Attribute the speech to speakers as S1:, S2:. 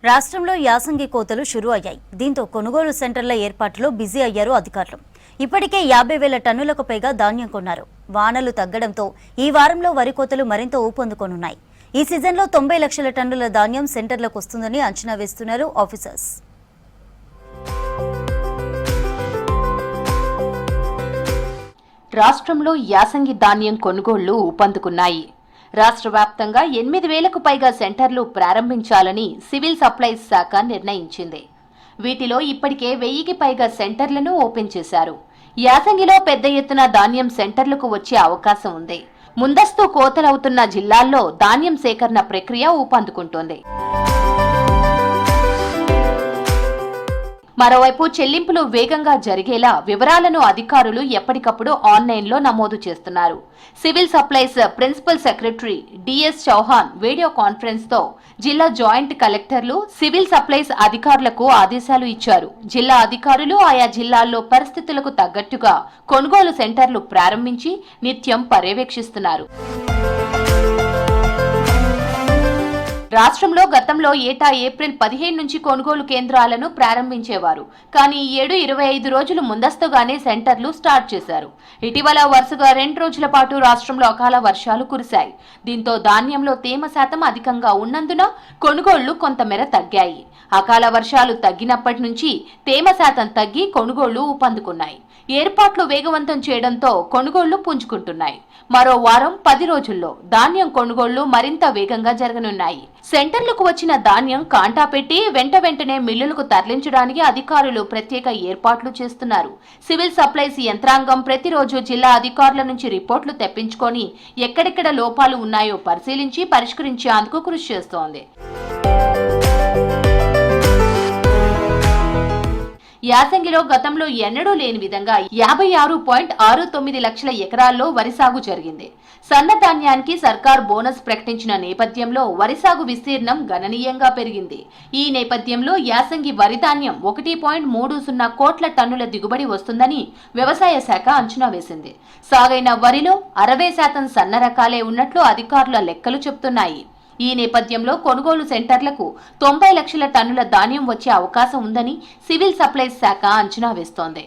S1: రాష్ట్రంలో యాసంగి కోతలు షురూ అయ్యాయి. దీంతో కొనుగోలు సెంటర్ల ఏర్పాటులో బిజీ అయ్యారు అధికారులు. ఇప్పటికే 50,000 టన్నులకు పైగా ధాన్యం కొన్నారు. వానలు తగ్గడంతో ఈ వారంలో వరి కోతలు మరింత ఊపందుకోనున్నాయి. ఈ సీజన్లో 90 లక్షల టన్నుల ధాన్యం సెంటర్లకు వస్తుందని అంచనా వేస్తున్నారు ఆఫీసర్స్.
S2: రాష్ట్రంలో యాసంగి ధాన్యం కొనుగోళ్లు ఊపందుకున్నాయి. రాష్ట్ర వ్యాప్తంగా 8,000కు పైగా సెంటర్లు ప్రారంభించాలని సివిల్ సప్లైస్ శాఖ నిర్ణయించింది. వీటిలో ఇప్పటికే 1,000కి పైగా సెంటర్లను ఓపెన్ చేశారు. యాసంగిలో పెద్ద ఎత్తున ధాన్యం సెంటర్లకు వచ్చే అవకాశం ఉంది. ముందస్తు కోతలవుతున్న జిల్లాల్లో ధాన్యం సేకరణ ప్రక్రియ ఊపందుకుంటోంది. మరోవైపు చెల్లింపులు వేగంగా జరిగేలా వివరాలను అధికారులు ఎప్పటికప్పుడు ఆన్లైన్లో నమోదు చేస్తున్నారు. Civil supplies principal secretary DS Chauhan video కాన్ఫరెన్స్తో జిల్లా జాయింట్ కలెక్టర్లు, సివిల్ సప్లైస్ అధికారులకు ఆదేశాలు ఇచ్చారు. జిల్లా అధికారులు ఆయా జిల్లాల్లో పరిస్థితులకు తగ్గట్టుగా కొనుగోలు సెంటర్లు ప్రారంభించి నిత్యం పర్యవేక్షిస్తున్నారు. రాష్ట్రంలో గతంలో ఏటా ఏప్రిల్ 15 నుంచి కొనుగోలు కేంద్రాలను ప్రారంభించేవారు. కానీ ఈ ఏడు 25 రోజులు ముందస్తుగానే సెంటర్లు స్టార్ట్ చేశారు. ఇటీవల వరుసగా 2 రోజుల పాటు రాష్ట్రంలో అకాల వర్షాలు కురిశాయి. దీంతో ధాన్యంలో తేమ శాతం అధికంగా ఉన్నందున కొనుగోళ్లు కొంతమేర తగ్గాయి. అకాల వర్షాలు తగ్గినప్పటి నుంచి తేమ శాతం తగ్గి కొనుగోళ్లు ఊపందుకున్నాయి. ఏర్పాట్లు వేగవంతం చేయడంతో కొనుగోళ్లు పుంజుకుంటున్నాయి. మరో వారం 10 రోజుల్లో ధాన్యం కొనుగోళ్లు మరింత వేగంగా జరగనున్నాయి. సెంటర్లకు వచ్చిన ధాన్యం కాంటా పెట్టి వెంటనే మిల్లులకు తరలించడానికి అధికారులు ప్రత్యేక ఏర్పాట్లు చేస్తున్నారు. సివిల్ సప్లైస్ యంత్రాంగం ప్రతిరోజు జిల్లా అధికారుల నుంచి రిపోర్టులు తెప్పించుకొని ఎక్కడెక్కడ లోపాలు ఉన్నాయో పరిశీలించి పరిష్కరించేందుకు కృషి చేస్తోంది. యాసంగిలో గతంలో ఎన్నడూ లేని విధంగా 56.69 లక్షల ఎకరాల్లో వరి సాగు జరిగింది. సన్నధాన్యానికి సర్కార్ బోనస్ ప్రకటించిన నేపథ్యంలో వరి సాగు విస్తీర్ణం గణనీయంగా పెరిగింది. ఈ నేపథ్యంలో యాసంగి వరి ధాన్యం 1.30 కోట్ల టన్నుల దిగుబడి వస్తుందని వ్యవసాయ శాఖ అంచనా వేసింది. సాగైన వరిలో 60% సన్న రకాలే ఉన్నట్లు అధికారుల లెక్కలు చెబుతున్నాయి. ఈ నేపథ్యంలో కొనుగోలు సెంటర్లకు 90 లక్షల టన్నుల ధాన్యం వచ్చే అవకాశం ఉందని సివిల్ సప్లైస్ శాఖ అంచనా వేస్తోంది.